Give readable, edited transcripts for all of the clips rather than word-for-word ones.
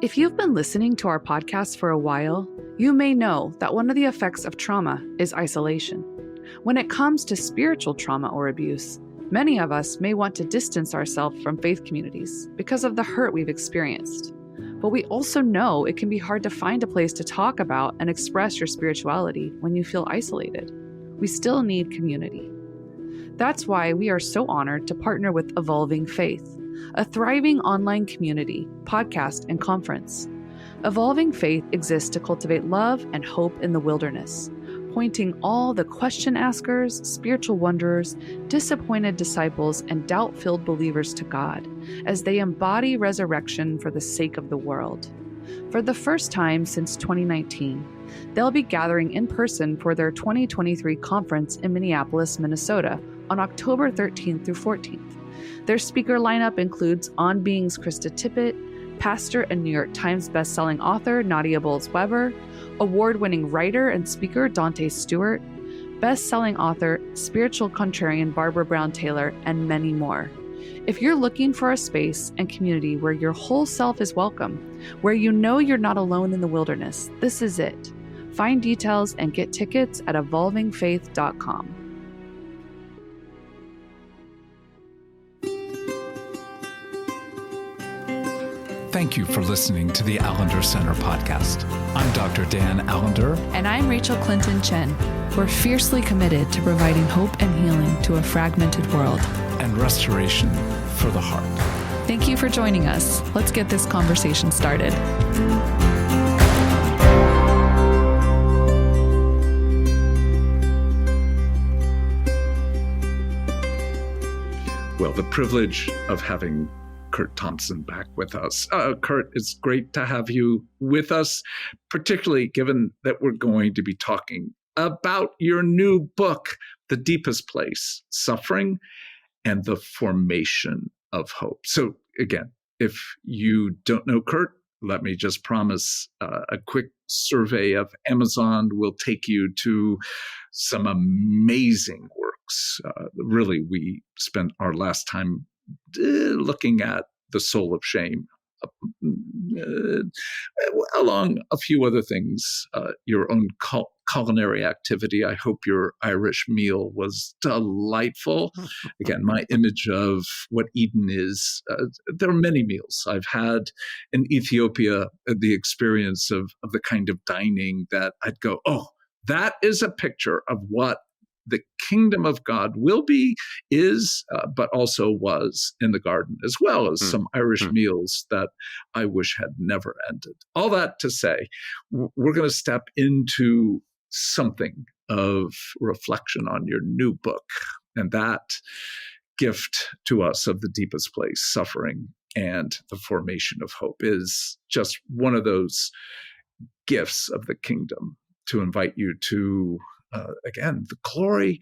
If you've been listening to our podcast for a while, you may know that one of the effects of trauma is isolation. When it comes to spiritual trauma or abuse, many of us may want to distance ourselves from faith communities because of the hurt we've experienced. But we also know it can be hard to find a place to talk about and express your spirituality when you feel isolated. We still need community. That's why we are so honored to partner with Evolving Faith, a thriving online community, podcast, and conference. Evolving Faith exists to cultivate love and hope in the wilderness, pointing all the question askers, spiritual wanderers, disappointed disciples, and doubt-filled believers to God as they embody resurrection for the sake of the world. For the first time since 2019, they'll be gathering in person for their 2023 conference in Minneapolis, Minnesota on October 13th through 14th. Their speaker lineup includes On Being's Krista Tippett, pastor and New York Times bestselling author Nadia Bolz-Weber, award-winning writer and speaker Dante Stewart, best-selling author, spiritual contrarian Barbara Brown Taylor, and many more. If you're looking for a space and community where your whole self is welcome, where you know you're not alone in the wilderness, this is it. Find details and get tickets at evolvingfaith.com. Thank you for listening to the Allender Center podcast. I'm Dr. Dan Allender. And I'm Rachel Clinton Chen. We're fiercely committed to providing hope and healing to a fragmented world. And restoration for the heart. Thank you for joining us. Let's get this conversation started. Well, the privilege of having Curt Thompson back with us. Curt, it's great to have you with us, particularly given that we're going to be talking about your new book, The Deepest Place, Suffering and the Formation of Hope. So again, if you don't know Curt, let me just promise a quick survey of Amazon will take you to some amazing works. Really, we spent our last time looking at The Soul of Shame, along a few other things, your own culinary activity. I hope your Irish meal was delightful. Again, my image of what Eden is, there are many meals I've had in Ethiopia, the experience of the kind of dining that I'd go, oh, that is a picture of what the kingdom of God will be, is, but also was in the garden, as well as some Irish meals that I wish had never ended. All that to say, we're going to step into something of reflection on your new book, and that gift to us of the deepest place, suffering and the formation of hope, is just one of those gifts of the kingdom to invite you to again, the glory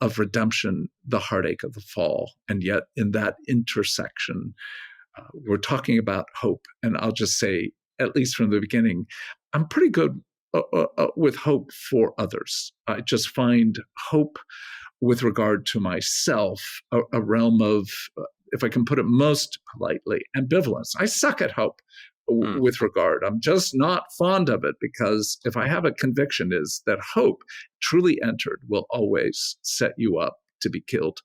of redemption, the heartache of the fall. And yet in that intersection, we're talking about hope. And I'll just say, at least from the beginning, I'm pretty good with hope for others. I just find hope with regard to myself a realm of, if I can put it most politely, ambivalence. I suck at hope with regard. I'm just not fond of it, because if I have a conviction is that hope truly entered will always set you up to be killed.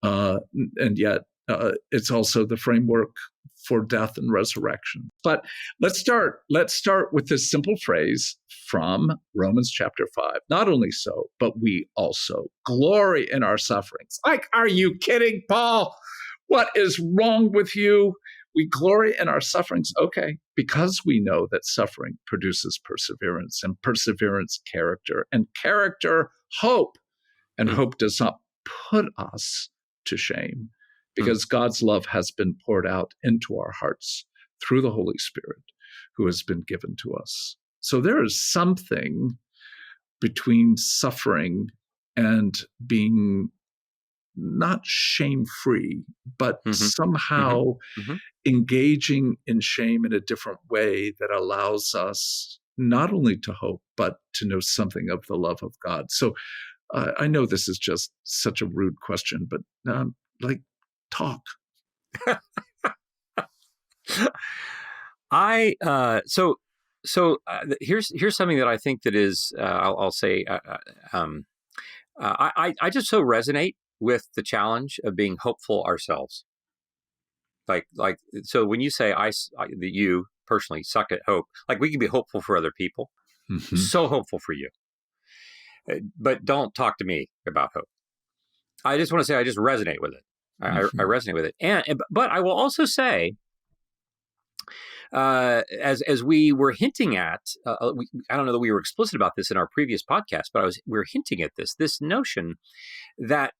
And yet it's also the framework for death and resurrection. But let's start with this simple phrase from Romans chapter 5. Not only so, but we also glory in our sufferings. Like, are you kidding, Paul? What is wrong with you? We glory in our sufferings. Okay, because we know that suffering produces perseverance, and perseverance, character, and character, hope. And hope does not put us to shame, because God's love has been poured out into our hearts through the Holy Spirit who has been given to us. So there is something between suffering and being not shame-free, but somehow engaging in shame in a different way that allows us not only to hope, but to know something of the love of God. So I know this is just such a rude question, but talk. Here's something that I think that is I'll say I just so resonate with the challenge of being hopeful ourselves. So when you say that you personally suck at hope, like we can be hopeful for other people, so hopeful for you, but don't talk to me about hope. I just want to say I just resonate with it. I resonate with it, but I will also say, as we were hinting at, I don't know that we were explicit about this in our previous podcast, but we were hinting at this notion that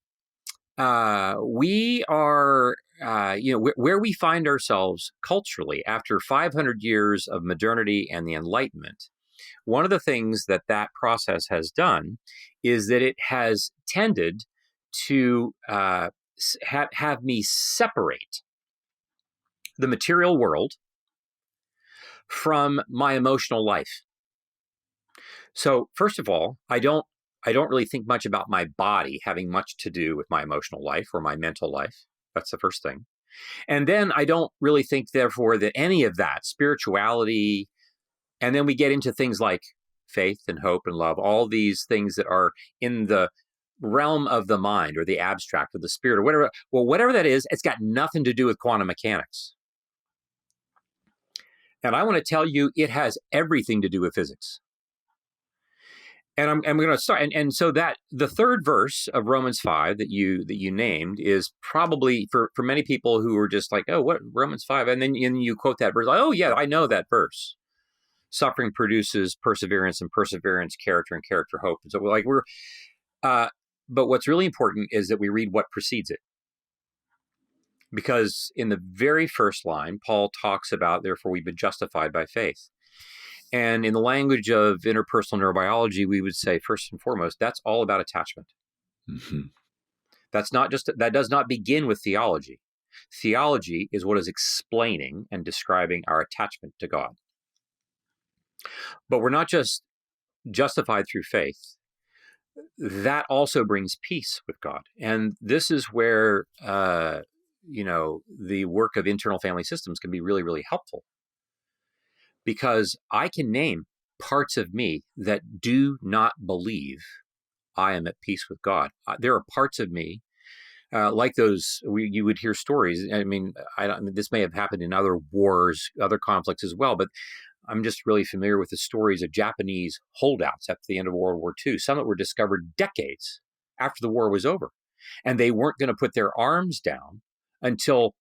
we are, where we find ourselves culturally after 500 years of modernity and the Enlightenment. One of the things that process has done is that it has tended to have me separate the material world from my emotional life. So first of all, I don't really think much about my body having much to do with my emotional life or my mental life. That's the first thing. And then I don't really think, therefore, that any of that, spirituality, and then we get into things like faith and hope and love, all these things that are in the realm of the mind or the abstract or the spirit or whatever. Well, whatever that is, it's got nothing to do with quantum mechanics. And I want to tell you, it has everything to do with physics. And I'm going to start. And so that the third verse of Romans 5 that you named is probably for many people who are just like, oh, what, Romans 5? And then you quote that verse, like, oh, yeah, I know that verse. Suffering produces perseverance, and perseverance, character, and character, hope. And so but what's really important is that we read what precedes it. Because in the very first line, Paul talks about, therefore, we've been justified by faith. And in the language of interpersonal neurobiology, we would say, first and foremost, that's all about attachment. That does not begin with theology. Theology is what is explaining and describing our attachment to God. But we're not just justified through faith. That also brings peace with God. And this is where, the work of internal family systems can be really, really helpful. Because I can name parts of me that do not believe I am at peace with God. There are parts of me, like those, you would hear stories. I mean, this may have happened in other wars, other conflicts as well, but I'm just really familiar with the stories of Japanese holdouts at the end of World War II, some that were discovered decades after the war was over. And they weren't going to put their arms down until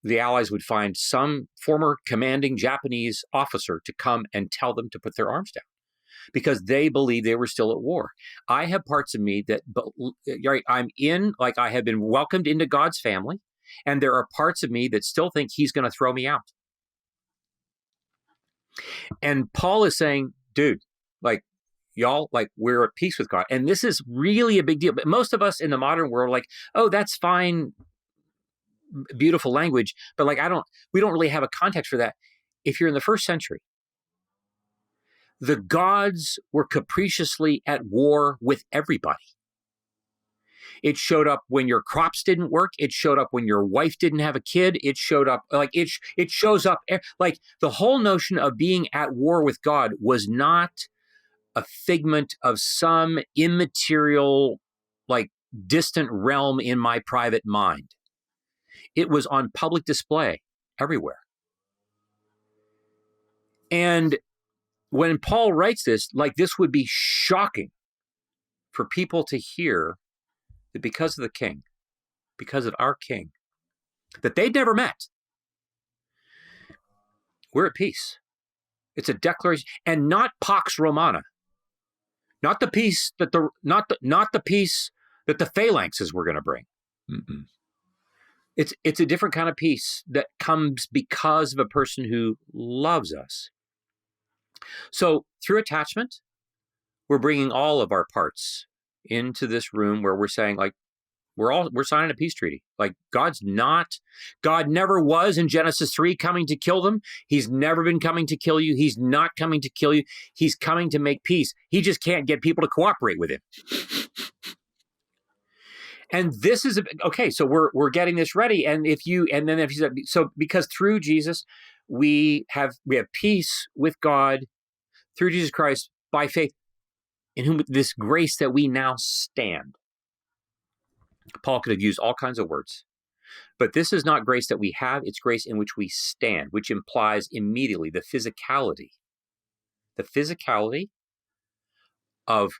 the Allies would find some former commanding Japanese officer to come and tell them to put their arms down because they believed they were still at war. I have parts of me that I'm in, like I have been welcomed into God's family, and there are parts of me that still think he's going to throw me out. And Paul is saying, dude, like, y'all, like, we're at peace with God. And this is really a big deal. But most of us in the modern world are like, oh, that's fine, beautiful language, but like we don't really have a context for that. If you're in the first century, the gods were capriciously at war with everybody. It showed up when your crops didn't work. It showed up when your wife didn't have a kid. It showed up like it shows up like the whole notion of being at war with God was not a figment of some immaterial, like distant realm in my private mind. It was on public display everywhere. And when Paul writes this, like, this would be shocking for people to hear that because of the king, because of our king, that they'd never met, we're at peace. It's a declaration, and not Pax Romana, not the peace that the peace that the phalanxes were going to bring. Mm-mm. It's a different kind of peace that comes because of a person who loves us. So through attachment, we're bringing all of our parts into this room where we're saying, like, we're signing a peace treaty. Like, God never was in Genesis 3 coming to kill them. He's never been coming to kill you. He's not coming to kill you. He's coming to make peace. He just can't get people to cooperate with him. And this is okay. So we're getting this ready. And if you said, so because through Jesus, we have peace with God through Jesus Christ by faith, in whom this grace that we now stand. Paul could have used all kinds of words, but this is not grace that we have, it's grace in which we stand, which implies immediately the physicality of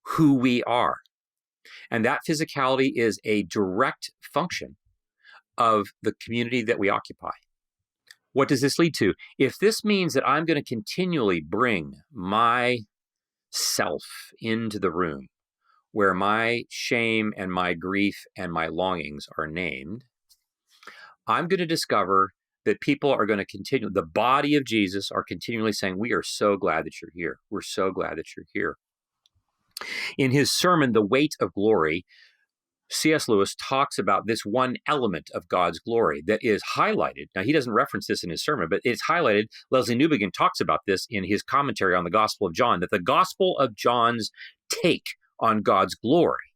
who we are. And that physicality is a direct function of the community that we occupy. What does this lead to? If this means that I'm going to continually bring my self into the room where my shame and my grief and my longings are named, I'm going to discover that people are going to continue, the body of Jesus are continually saying, we are so glad that you're here. We're so glad that you're here. In his sermon, The Weight of Glory, C.S. Lewis talks about this one element of God's glory that is highlighted. Now, he doesn't reference this in his sermon, but it's highlighted. Leslie Newbegin talks about this in his commentary on the Gospel of John, that the Gospel of John's take on God's glory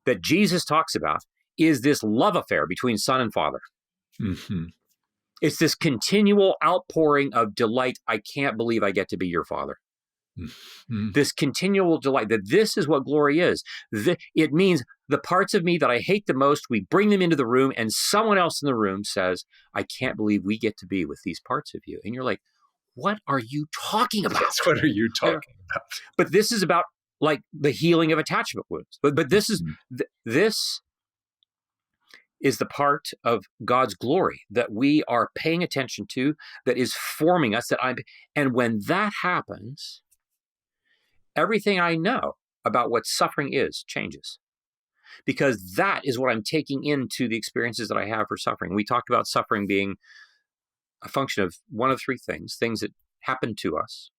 that Jesus talks about is this love affair between Son and Father. Mm-hmm. It's this continual outpouring of delight. I can't believe I get to be your Father. Mm-hmm. This continual delight, that this is what glory is. It means the parts of me that I hate the most, we bring them into the room, and someone else in the room says, I can't believe we get to be with these parts of you. And you're like, what are you talking about? Yes, what are you talking about? But this is about like the healing of attachment wounds. But this is this is the part of God's glory that we are paying attention to, that is forming us. And when that happens, everything I know about what suffering is changes, because that is what I'm taking into the experiences that I have for suffering. We talked about suffering being a function of one of three things that happen to us,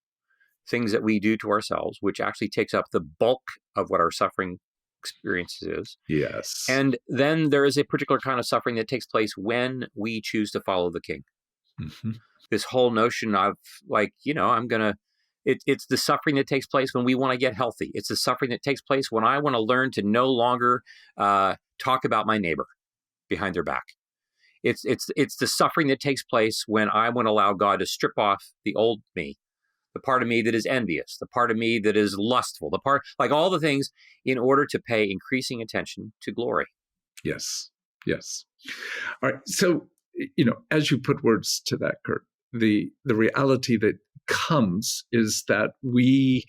things that we do to ourselves, which actually takes up the bulk of what our suffering experience is. Yes. And then there is a particular kind of suffering that takes place when we choose to follow the King. Mm-hmm. This whole notion of like, it's the suffering that takes place when we want to get healthy. It's the suffering that takes place when I want to learn to no longer talk about my neighbor behind their back. It's the suffering that takes place when I want to allow God to strip off the old me, the part of me that is envious, the part of me that is lustful, the part, like all the things, in order to pay increasing attention to glory. Yes. Yes. All right. So, as you put words to that, Curt, the reality that comes is that we,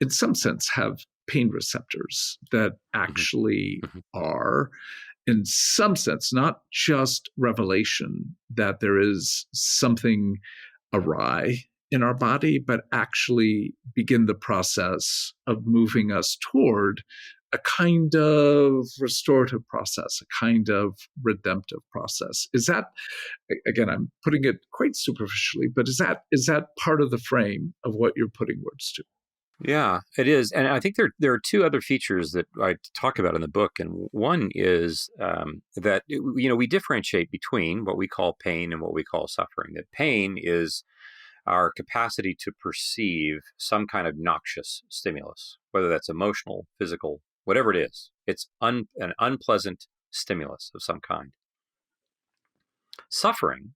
in some sense, have pain receptors that actually are, in some sense, not just revelation that there is something awry in our body, but actually begin the process of moving us toward a kind of restorative process, a kind of redemptive process. Is that, again, I'm putting it quite superficially, but is that part of the frame of what you're putting words to? Yeah, it is. And I think there are two other features that I talk about in the book. And one is that, we differentiate between what we call pain and what we call suffering. That pain is our capacity to perceive some kind of noxious stimulus, whether that's emotional, physical, whatever it is. It's an unpleasant stimulus of some kind. Suffering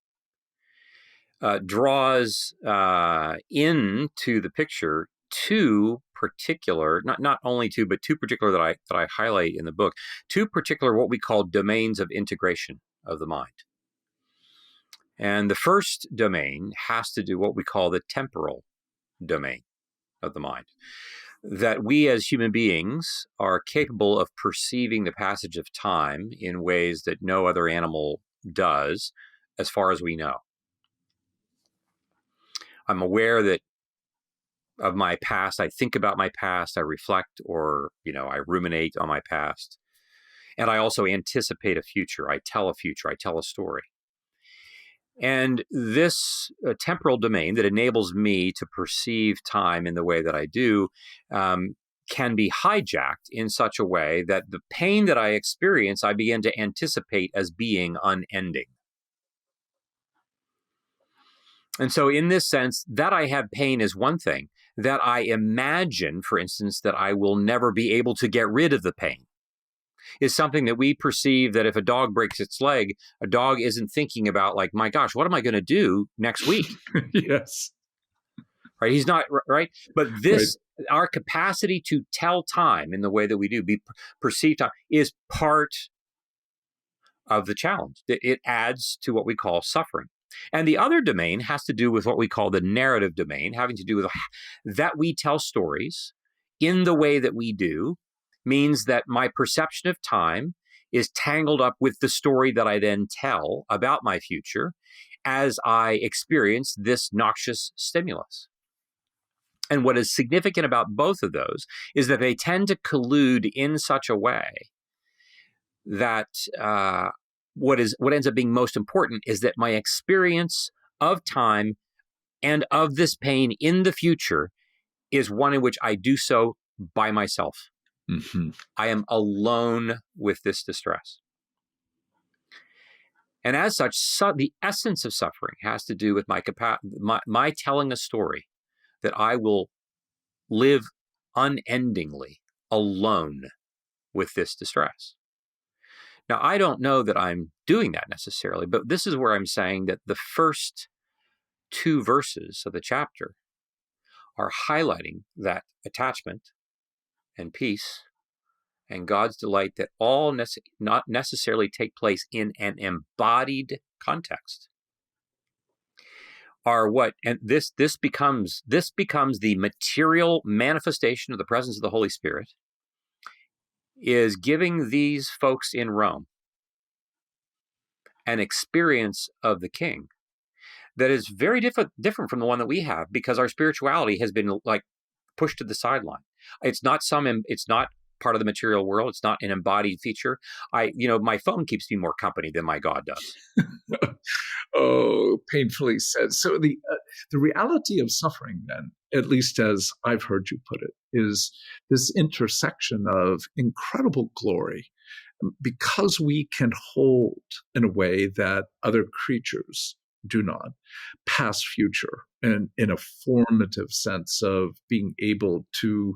draws into the picture two particular, not only two, but two particular that I highlight in the book, two particular what we call domains of integration of the mind. And the first domain has to do what we call the temporal domain of the mind. That we as human beings are capable of perceiving the passage of time in ways that no other animal does, as far as we know. I'm aware that of my past. I think about my past. I reflect, or, I ruminate on my past. And I also anticipate a future. I tell a future. I tell a story. And this temporal domain that enables me to perceive time in the way that I do can be hijacked in such a way that the pain that I experience, I begin to anticipate as being unending. And so in this sense, that I have pain is one thing. That I imagine, for instance, that I will never be able to get rid of the pain. is something that we perceive that if a dog breaks its leg, a dog isn't thinking about like, my gosh, what am I going to do next week? Yes. Right? He's not, right? But Right. our capacity to tell time in the way that we do, perceive time, is part of the challenge. It adds to what we call suffering. And the other domain has to do with what we call the narrative domain, having to do with that we tell stories in the way that we do, means that my perception of time is tangled up with the story that I then tell about my future as I experience this noxious stimulus. And what is significant about both of those is that they tend to collude in such a way that what ends up being most important is that my experience of time and of this pain in the future is one in which I do so by myself. Mm-hmm. I am alone with this distress. And as such, the essence of suffering has to do with my telling a story that I will live unendingly alone with this distress. Now, I don't know that I'm doing that necessarily, but this is where I'm saying that the first 2 verses of the chapter are highlighting that attachment and peace and God's delight that all not necessarily take place in an embodied context are what, and this becomes the material manifestation of the presence of the Holy Spirit, is giving these folks in Rome an experience of the King that is very different from the one that we have, because our spirituality has been like pushed to the sideline. It's not part of the material world. It's not an embodied feature. My phone keeps me more company than my God does. Oh, painfully said. So the reality of suffering, then, at least as I've heard you put it, is this intersection of incredible glory, because we can hold in a way that other creatures do not, past future, and in a formative sense of being able to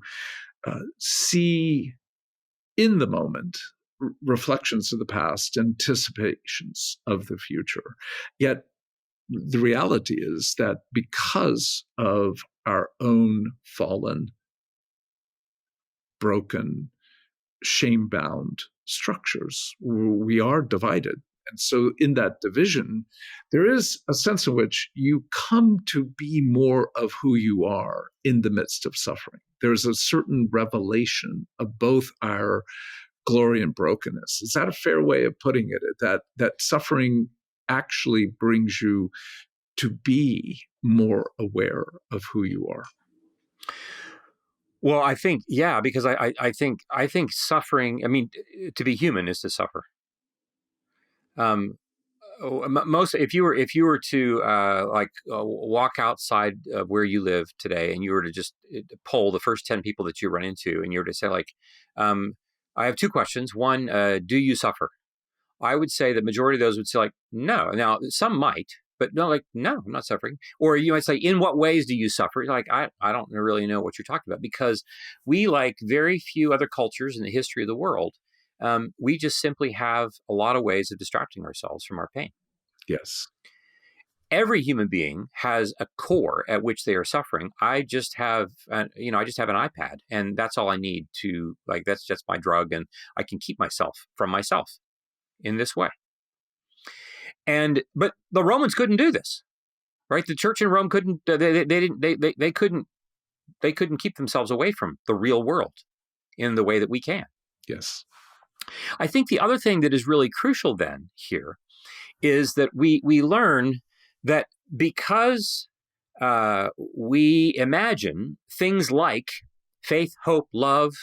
see in the moment reflections of the past, anticipations of the future. Yet the reality is that because of our own fallen, broken, shame-bound structures, we are divided. And so in that division, there is a sense in which you come to be more of who you are in the midst of suffering. There's a certain revelation of both our glory and brokenness. Is that a fair way of putting it? That suffering actually brings you to be more aware of who you are. Well, I think, yeah, because I think suffering, I mean, to be human is to suffer. If you were to walk outside of where you live today, and you were to just poll the first 10 people that you run into, and you were to say I have 2 questions. One, do you suffer? I would say the majority of those would say no. Now some might, but no, no, I'm not suffering. Or you might say, in what ways do you suffer? I don't really know what you're talking about, because we, like very few other cultures in the history of the world, we just simply have a lot of ways of distracting ourselves from our pain. Yes. Every human being has a core at which they are suffering. I just have an iPad, and that's all I need to, that's just my drug, and I can keep myself from myself in this way. But the Romans couldn't do this, right? The church in Rome couldn't. They couldn't keep themselves away from the real world in the way that we can. Yes. I think the other thing that is really crucial then here is that we learn that because we imagine things like faith, hope, love,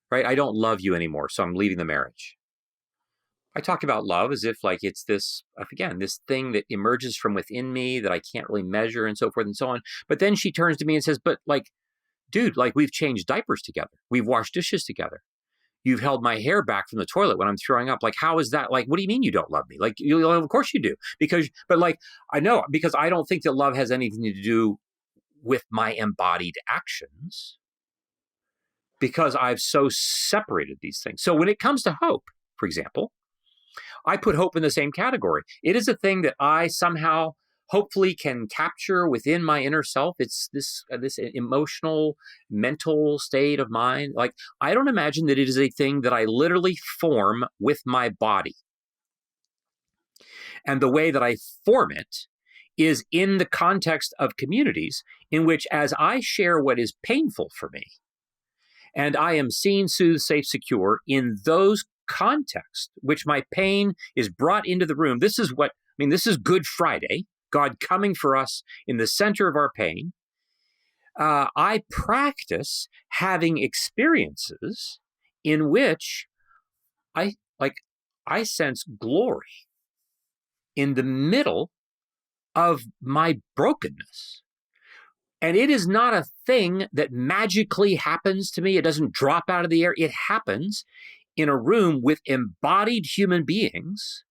right? I don't love you anymore, so I'm leaving the marriage. I talk about love as if it's this thing that emerges from within me that I can't really measure, and so forth and so on. But then she turns to me and says, but dude, we've changed diapers together. We've washed dishes together. You've held my hair back from the toilet when I'm throwing up. How is that? What do you mean you don't love me? Of course you do. I know, because I don't think that love has anything to do with my embodied actions. because I've so separated these things. So when it comes to hope, for example, I put hope in the same category. It is a thing that I somehow hopefully can capture within my inner self. It's this emotional, mental state of mind. Like, I don't imagine that it is a thing that I literally form with my body. And the way that I form it is in the context of communities in which, as I share what is painful for me, and I am seen, soothed, safe, secure in those contexts, which my pain is brought into the room. This is Good Friday, God coming for us in the center of our pain. I practice having experiences in which I sense glory in the middle of my brokenness. And it is not a thing that magically happens to me. It doesn't drop out of the air. It happens in a room with embodied human beings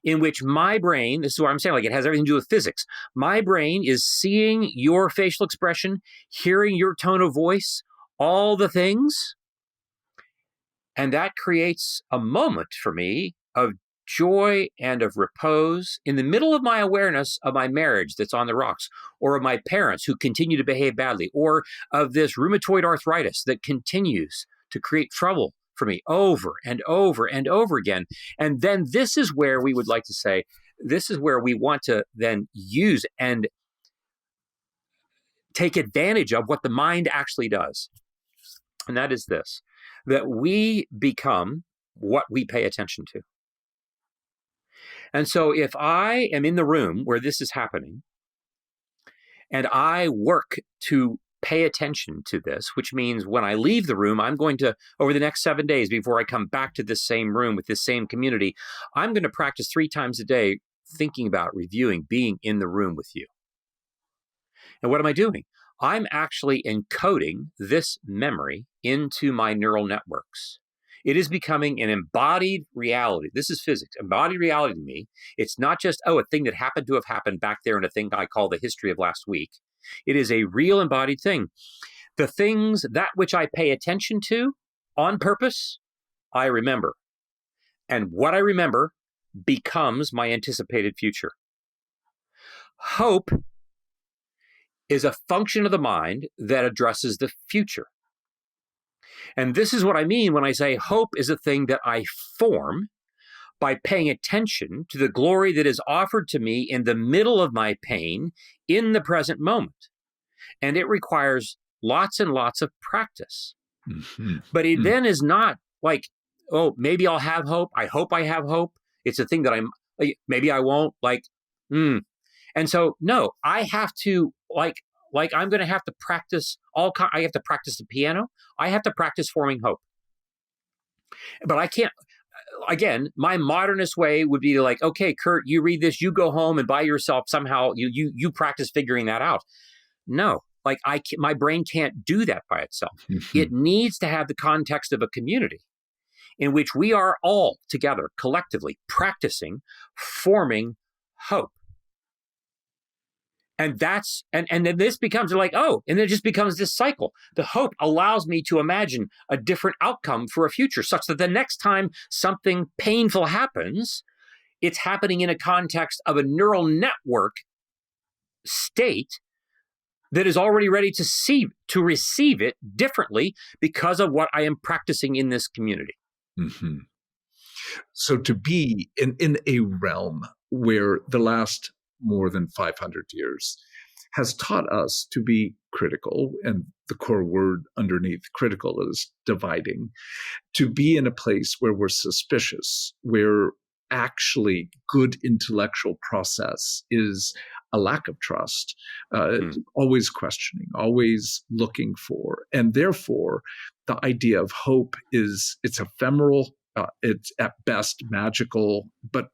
in which my brain, this is what I'm saying, like it has everything to do with physics. My brain is seeing your facial expression, hearing your tone of voice, all the things. And that creates a moment for me of joy and of repose in the middle of my awareness of my marriage that's on the rocks, or of my parents who continue to behave badly, or of this rheumatoid arthritis that continues to create trouble for me over and over and over again. And then this is where we would like to say, this is where we want to then use and take advantage of what the mind actually does. And that is this, that we become what we pay attention to. And so if I am in the room where this is happening, and I work to pay attention to this, which means when I leave the room, I'm going to, over the next 7 days before I come back to this same room with this same community, I'm going to practice 3 times a day thinking about, reviewing, being in the room with you. And what am I doing? I'm actually encoding this memory into my neural networks. It is becoming an embodied reality. This is physics. Embodied reality to me. It's not just, a thing that happened to have happened back there in a thing I call the history of last week. It is a real embodied thing. The things, that which I pay attention to on purpose, I remember. And what I remember becomes my anticipated future. Hope is a function of the mind that addresses the future. And this is what I mean when I say hope is a thing that I form by paying attention to the glory that is offered to me in the middle of my pain in the present moment. And it requires lots and lots of practice. Mm-hmm. But it then is not like, maybe I'll have hope. I hope I have hope. It's a thing that maybe I won't, And so, no, I have to, I'm going to have to practice I have to practice the piano. I have to practice forming hope. But I can't, again, my modernist way would be to okay, Curt, you read this, you go home and by yourself somehow, you practice figuring that out. No, my brain can't do that by itself. Mm-hmm. It needs to have the context of a community in which we are all together, collectively practicing, forming hope. And that's, and then this becomes and then it just becomes this cycle. The hope allows me to imagine a different outcome for a future, such that the next time something painful happens, it's happening in a context of a neural network state that is already ready to receive it differently because of what I am practicing in this community. Mm-hmm. So to be in a realm where the last more than 500 years has taught us to be critical, and the core word underneath critical is dividing, to be in a place where we're suspicious, where actually good intellectual process is a lack of trust, always questioning, always looking for. And therefore, the idea of hope it's ephemeral, it's at best magical, but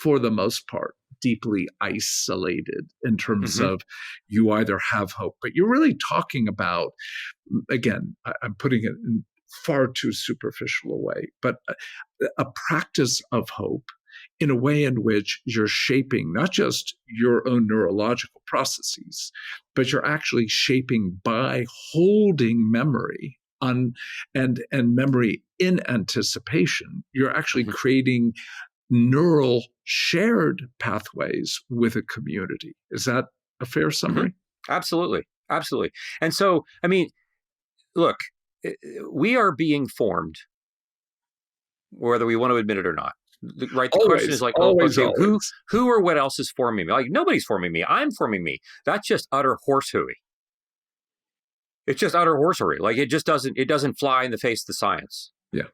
for the most part, deeply isolated in terms of you either have hope, but you're really talking about, again, I'm putting it in far too superficial a way, but a practice of hope in a way in which you're shaping not just your own neurological processes, but you're actually shaping by holding memory and memory in anticipation. You're actually Mhm. creating neural shared pathways with a community. Is that a fair summary? Absolutely. Absolutely. And so, I mean, look, we are being formed, whether we want to admit it or not. Right? The question is like, always. who or what else is forming me? Like, nobody's forming me. I'm forming me. That's just utter horsehooey. It's just utter horsery. Like, it doesn't fly in the face of the science. Yeah.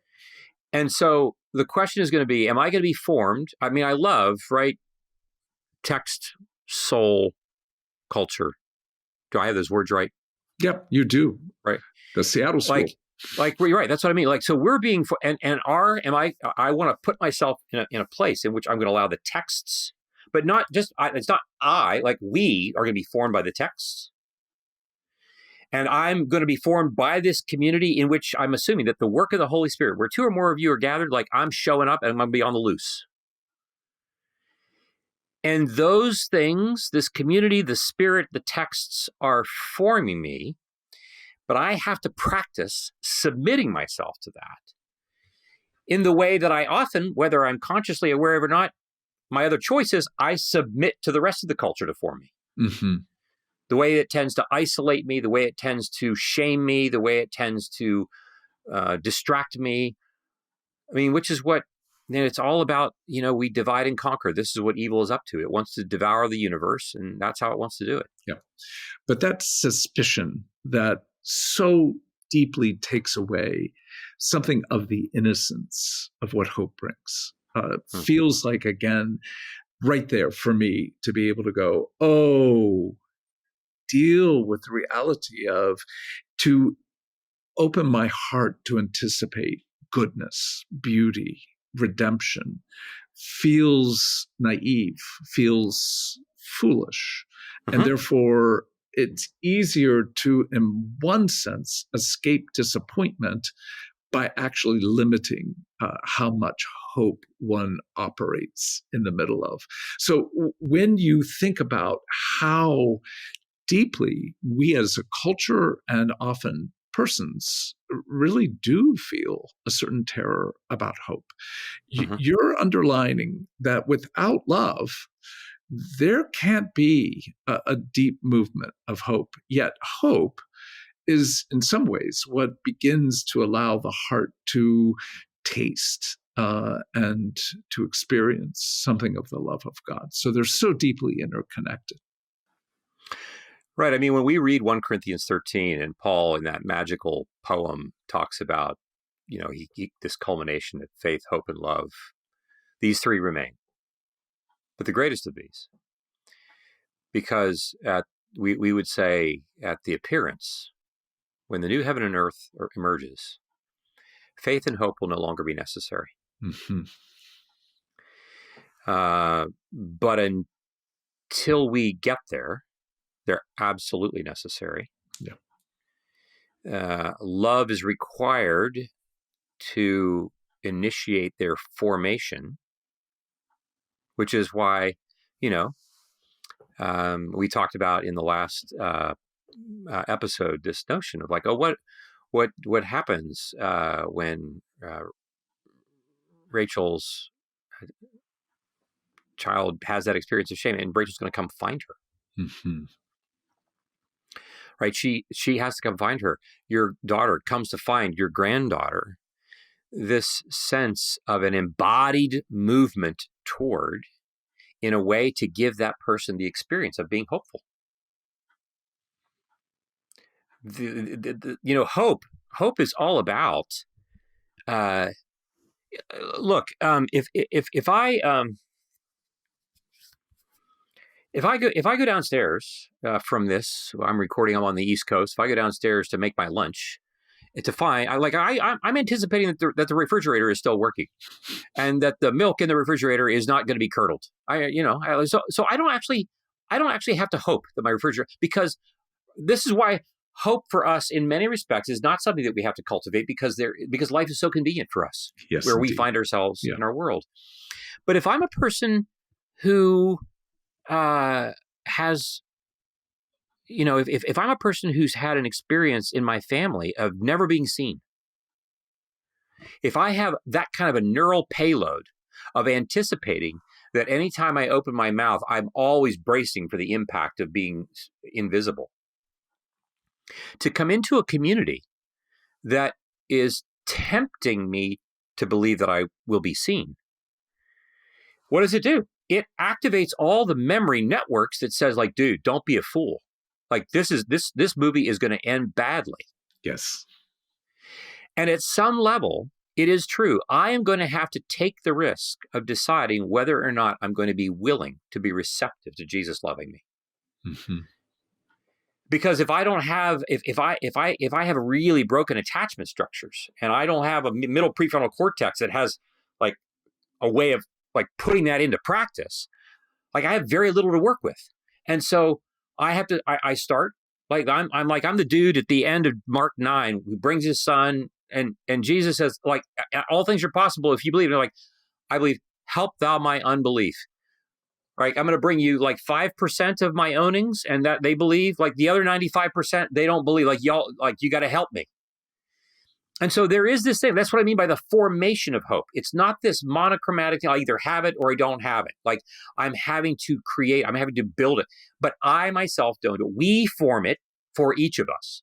And so the question is going to be, am I going to be formed? I mean, I love, right? Text, soul, culture. Do I have those words right? Yep, you do. Right. The Seattle School. Like you're right. That's what I mean. Like, so we're being, I want to put myself in a place in which I'm going to allow the texts, but not just, it's not like we are going to be formed by the texts. And I'm going to be formed by this community in which I'm assuming that the work of the Holy Spirit, where two or more of you are gathered, like I'm showing up and I'm going to be on the loose. And those things, this community, the Spirit, the texts are forming me. But I have to practice submitting myself to that in the way that I often, whether I'm consciously aware of it or not, my other choice is I submit to the rest of the culture to form me. Mm-hmm. The way it tends to isolate me, the way it tends to shame me, the way it tends to distract me. I mean, which is what, it's all about, we divide and conquer. This is what evil is up to. It wants to devour the universe, and that's how it wants to do it. Yeah. But that suspicion that so deeply takes away something of the innocence of what hope brings. Feels like, again, right there for me to be able to go, deal with the reality of, to open my heart to anticipate goodness, beauty, redemption, feels naive, feels foolish. And therefore, it's easier to, in one sense, escape disappointment by actually limiting how much hope one operates in the middle of. So when you think about how deeply we as a culture and often persons really do feel a certain terror about hope, you're underlining that without love, there can't be a deep movement of hope. Yet hope is in some ways what begins to allow the heart to taste and to experience something of the love of God. So they're so deeply interconnected. Right. I mean, when we read 1 Corinthians 13 and Paul in that magical poem talks about, this culmination of faith, hope, and love, these three remain. But the greatest of these, because we would say at the appearance, when the new heaven and earth emerges, faith and hope will no longer be necessary. Mm-hmm. But until we get there, they're absolutely necessary. Yeah. Love is required to initiate their formation, which is why, we talked about in the last episode this notion of like, what happens when Rachel's child has that experience of shame, and Rachel's going to come find her. Mm-hmm. Right? She has to come find her. Your daughter comes to find your granddaughter. This sense of an embodied movement toward, in a way to give that person the experience of being hopeful. Hope is all about. Look, if I go downstairs from this, I'm recording. I'm on the East Coast. If I go downstairs to make my lunch, to find, I'm anticipating that the refrigerator is still working, and that the milk in the refrigerator is not going to be curdled. So I don't actually have to hope that my refrigerator, because this is why hope for us in many respects is not something that we have to cultivate, because life is so convenient for us, where we find ourselves in our world. But if I'm a person who has if I'm a person who's had an experience in my family of never being seen, if I have that kind of a neural payload of anticipating that anytime I open my mouth, I'm always bracing for the impact of being invisible, to come into a community that is tempting me to believe that I will be seen, what does it do? It activates all the memory networks that says, like, dude, don't be a fool. Like, this movie is going to end badly. Yes. And at some level, it is true. I am going to have to take the risk of deciding whether or not I'm going to be willing to be receptive to Jesus loving me. Mm-hmm. Because if I don't have, if I have really broken attachment structures, and I don't have a middle prefrontal cortex that has like a way of like putting that into practice, like I have very little to work with. And so I have to, I start like, I'm the dude at the end of Mark 9 who brings his son, and Jesus says, like, all things are possible if you believe. And they're like, I believe, help thou my unbelief. Right? I'm going to bring you like 5% of my ownings, and that they believe. Like the other 95%, they don't believe. Like, y'all, like, you got to help me. And so there is this thing. That's what I mean by the formation of hope. It's not this monochromatic thing. I either have it or I don't have it. Like, I'm having to create, I'm having to build it. But I myself don't. We form it for each of us.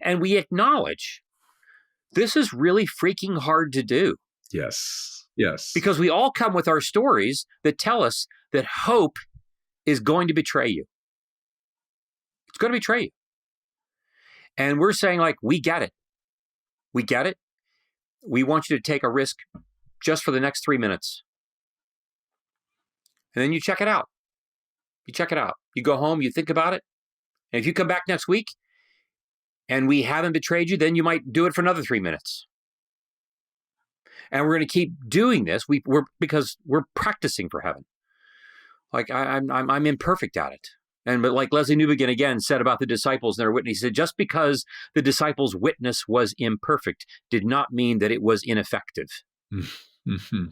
And we acknowledge this is really freaking hard to do. Yes. Yes. Because we all come with our stories that tell us that hope is going to betray you. It's going to betray you. And we're saying, like, we get it. We get it. We want you to take a risk just for the next 3 minutes. And then you check it out. You check it out. You go home, you think about it. And if you come back next week and we haven't betrayed you, then you might do it for another 3 minutes. And we're going to keep doing this. Because we're practicing for heaven. Like I'm imperfect at it. But like Leslie Newbegin again said about the disciples and their witness, he said, just because the disciples' witness was imperfect did not mean that it was ineffective. Mm-hmm.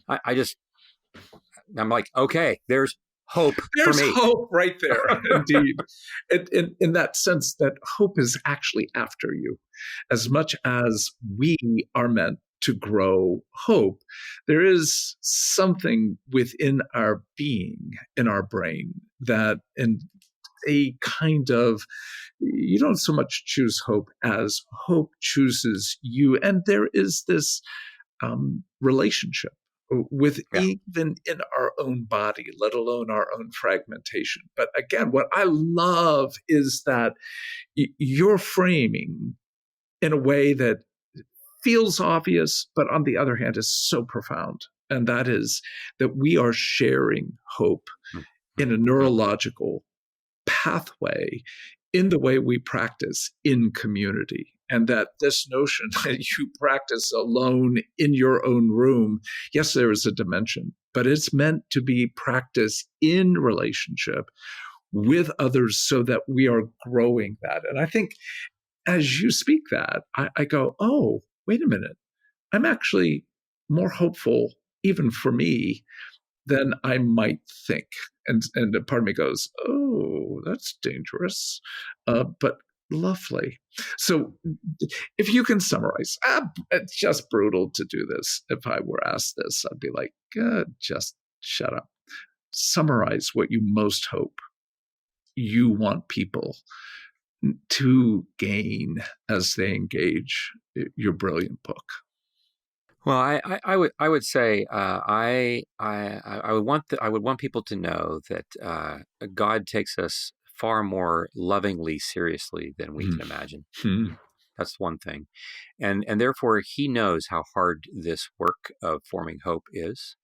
I'm like, okay, there's hope for me. There's hope right there, indeed. In that sense that hope is actually after you. As much as we are meant to grow hope, there is something within our being, in our brain, that in a kind of, you don't so much choose hope as hope chooses you. And there is this relationship with even in our own body, let alone our own fragmentation. But again, what I love is that you're framing in a way that feels obvious, but on the other hand is so profound. And that is that we are sharing hope in a neurological pathway in the way we practice in community. And that this notion that you practice alone in your own room, yes, there is a dimension, but it's meant to be practiced in relationship with others so that we are growing that. And I think as you speak that, I go, oh, wait a minute. I'm actually more hopeful, even for me, than I might think. And a part of me goes, oh, that's dangerous, but lovely. So if you can summarize, it's just brutal to do this. If I were asked this, I'd be like, just shut up. Summarize what you most hope you want people to gain as they engage your brilliant book. Well, I would say I would want people to know that God takes us far more lovingly seriously than we can imagine. That's one thing, and therefore He knows how hard this work of forming hope is,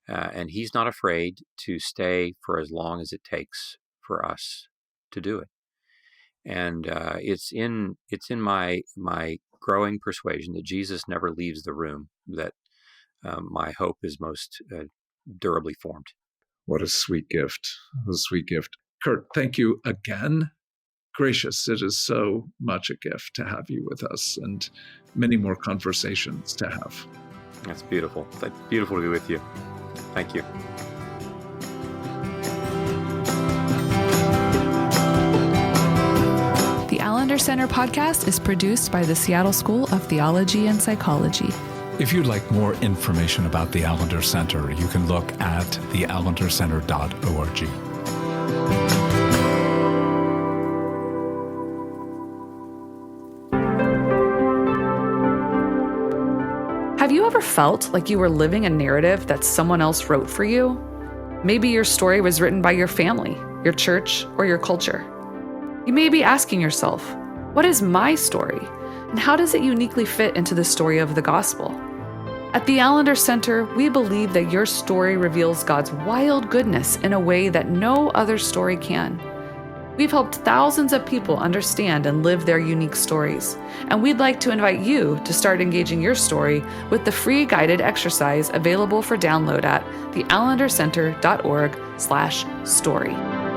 and He's not afraid to stay for as long as it takes for us to do it. And it's in my growing persuasion that Jesus never leaves the room, that my hope is most durably formed. What a sweet gift. What a sweet gift. Curt, thank you again. Gracious, it is so much a gift to have you with us and many more conversations to have. That's beautiful. That's beautiful to be with you. Thank you. Allender Center podcast is produced by the Seattle School of Theology and Psychology. If you'd like more information about the Allender Center, you can look at theallendercenter.org. Have you ever felt like you were living a narrative that someone else wrote for you? Maybe your story was written by your family, your church, or your culture. You may be asking yourself, what is my story? And how does it uniquely fit into the story of the gospel? At the Allender Center, we believe that your story reveals God's wild goodness in a way that no other story can. We've helped thousands of people understand and live their unique stories, and we'd like to invite you to start engaging your story with the free guided exercise available for download at theallendercenter.org/story.